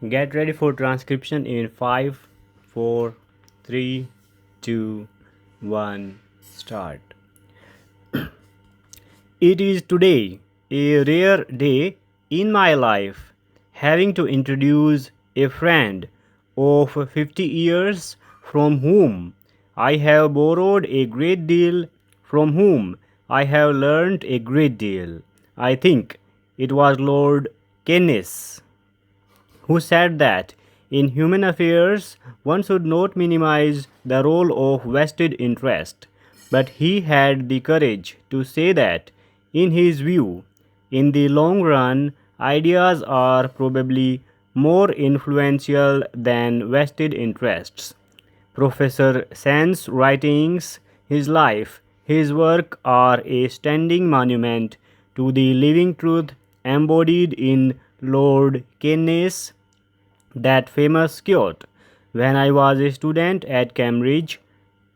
Get ready for transcription in 5, 4, 3, 2, 1, start. It is today a rare day in my life, having to introduce a friend of 50 years from whom I have borrowed a great deal, from whom I have learned a great deal. I think it was Lord Keynes who said that in human affairs one should not minimize the role of vested interest, but he had the courage to say that, in his view, in the long run, ideas are probably more influential than vested interests. Professor Sen's writings, his life, his work are a standing monument to the living truth embodied in Lord Keynes' that famous quote, when I was a student at Cambridge,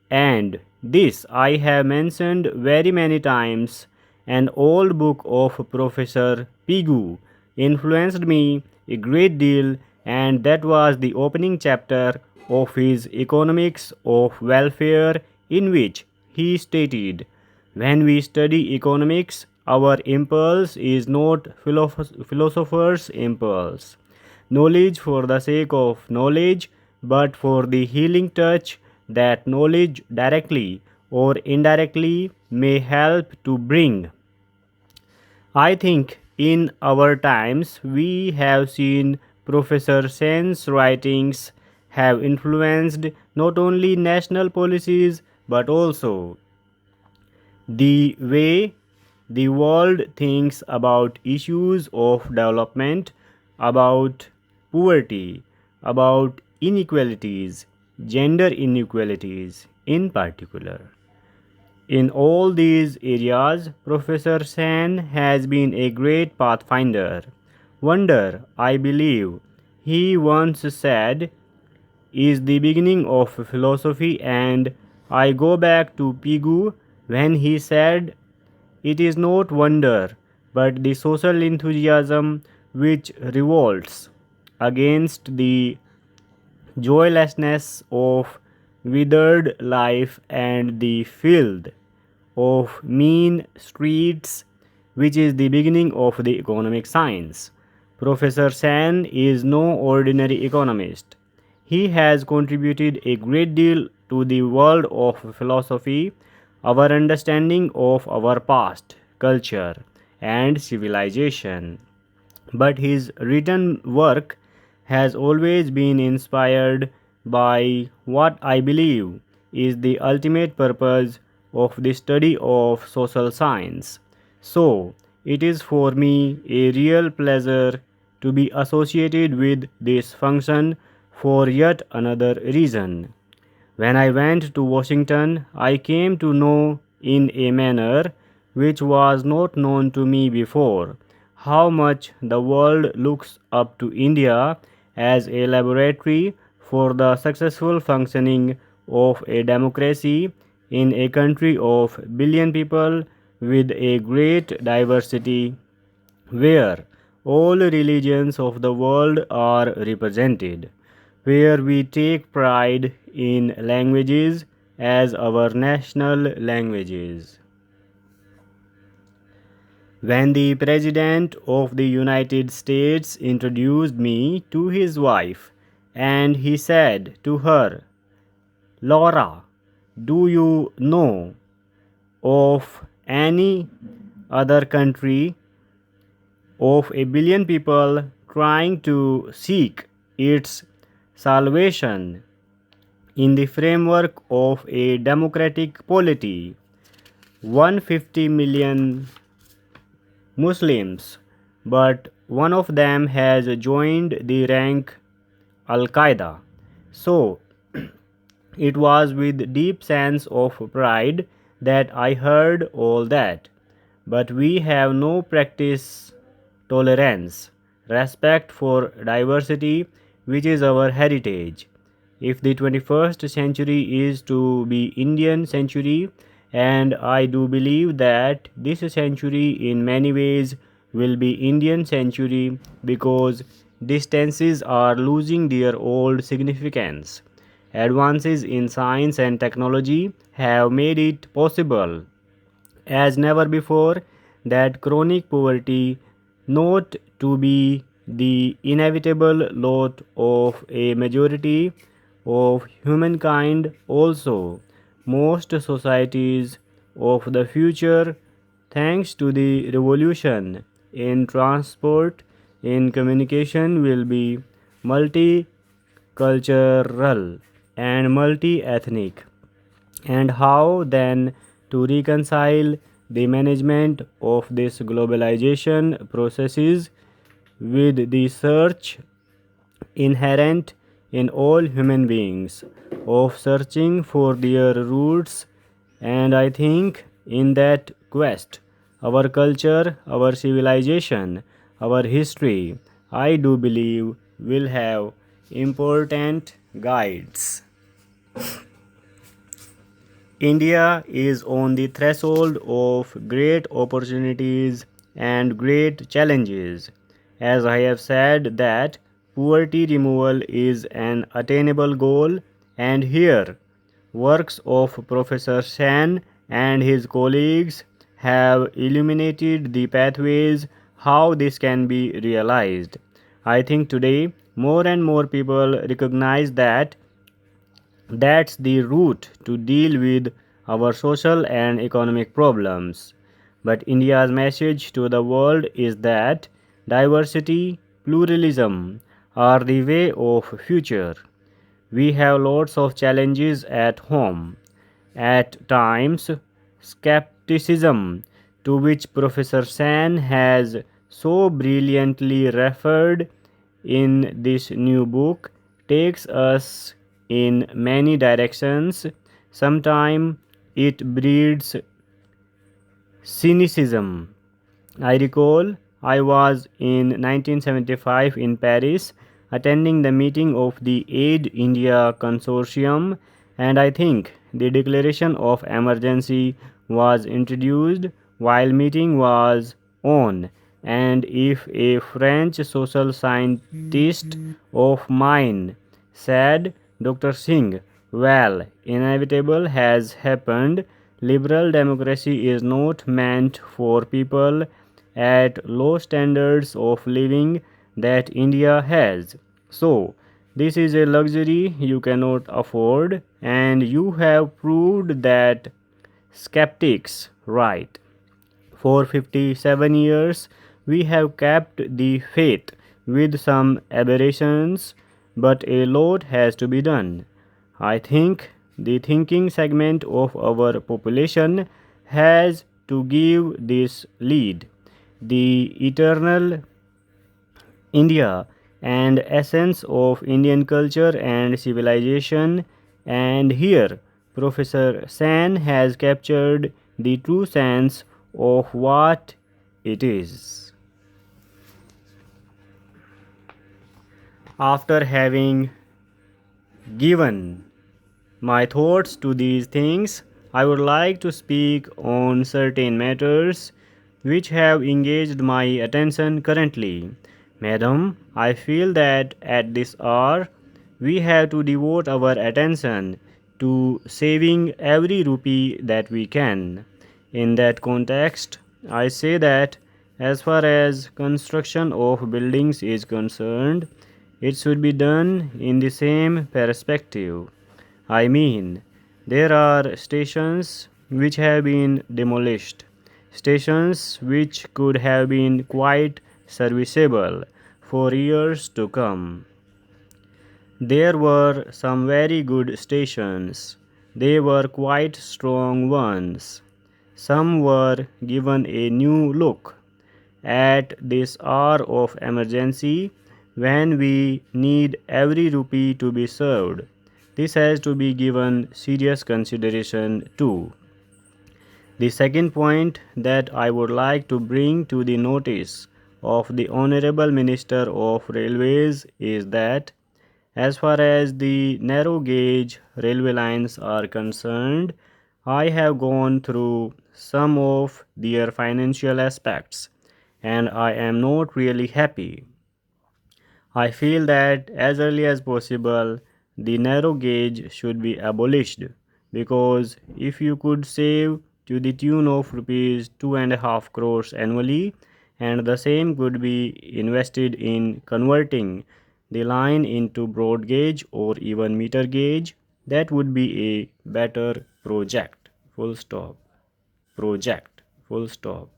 and this I have mentioned very many times, an old book of Professor Pigou influenced me a great deal, and that was the opening chapter of his Economics of Welfare, in which he stated, when we study economics, our impulse is not philosopher's impulse, knowledge for the sake of knowledge, but for the healing touch that knowledge directly or indirectly may help to bring. I think in our times we have seen Professor Sen's writings have influenced not only national policies but also the way the world thinks about issues of development, about poverty, about inequalities, gender inequalities in particular. In all these areas, Professor Sen has been a great pathfinder. Wonder, I believe, he once said, is the beginning of philosophy, and I go back to Pigou when he said, it is not wonder, but the social enthusiasm which revolts against the joylessness of withered life and the filth of mean streets, which is the beginning of the economic science. Professor San is no ordinary economist. He has contributed a great deal to the world of philosophy, our understanding of our past, culture, and civilization. But his written work has always been inspired by what I believe is the ultimate purpose of the study of social science. So, it is for me a real pleasure to be associated with this function for yet another reason. When I went to Washington, I came to know in a manner which was not known to me before how much the world looks up to India as a laboratory for the successful functioning of a democracy in a country of billion people with a great diversity where all religions of the world are represented, where we take pride in languages as our national languages. When the President of the United States introduced me to his wife, and he said to her, Laura, do you know of any other country of a billion people trying to seek its salvation in the framework of a democratic polity? 150 million Muslims, but one of them has joined the rank Al Qaeda. So it was with deep sense of pride that I heard all that. But we have no practice tolerance, respect for diversity, which is our heritage. If the 21st century is to be Indian century, and I do believe that this century in many ways will be Indian century, because distances are losing their old significance. Advances in science and technology have made it possible as never before that chronic poverty not to be the inevitable lot of a majority of humankind. Also most societies of the future, thanks to the revolution in transport, in communication, will be multicultural and multi ethnic. And how then to reconcile the management of this globalization processes with the search inherent in all human beings of searching for their roots. And I think in that quest our culture, our civilization, our history, I do believe, will have important guides. India is on the threshold of great opportunities and great challenges. As I have said that poverty removal is an attainable goal, and here works of Professor Sen and his colleagues have illuminated the pathways how this can be realized. I think today more and more people recognize that that's the route to deal with our social and economic problems. But India's message to the world is that diversity, pluralism are the way of future. We have lots of challenges at home. At times, skepticism, to which Professor San has so brilliantly referred in this new book, takes us in many directions. Sometimes it breeds cynicism. I recall I was in 1975 in Paris attending the meeting of the Aid India Consortium, and I think the declaration of emergency was introduced while meeting was on. And if a French social scientist of mine said, Dr. Singh, well, inevitable has happened. Liberal democracy is not meant for people at low standards of living that India has. So, this is a luxury you cannot afford, and you have proved that skeptics right. For 57 years, we have kept the faith with some aberrations, but a lot has to be done. I think the thinking segment of our population has to give this lead. The eternal India and essence of Indian culture and civilization, and here Professor San has captured the true sense of what it is. After having given my thoughts to these things, I would like to speak on certain matters which have engaged my attention currently. Madam, I feel that at this hour we have to devote our attention to saving every rupee that we can. In that context, I say that as far as construction of buildings is concerned, it should be done in the same perspective. I mean, there are stations which have been demolished, stations which could have been quite serviceable for years to come. There were some very good stations. They were quite strong ones. Some were given a new look. At this hour of emergency, when we need every rupee to be served, this has to be given serious consideration too. The second point that I would like to bring to the notice of the Honorable Minister of Railways is that as far as the narrow gauge railway lines are concerned, I have gone through some of their financial aspects and I am not really happy. I feel that as early as possible, the narrow gauge should be abolished because if you could save to the tune of rupees 2.5 crores annually, and the same could be invested in converting the line into broad gauge or even meter gauge, that would be a better project. Full stop. Project. Full stop.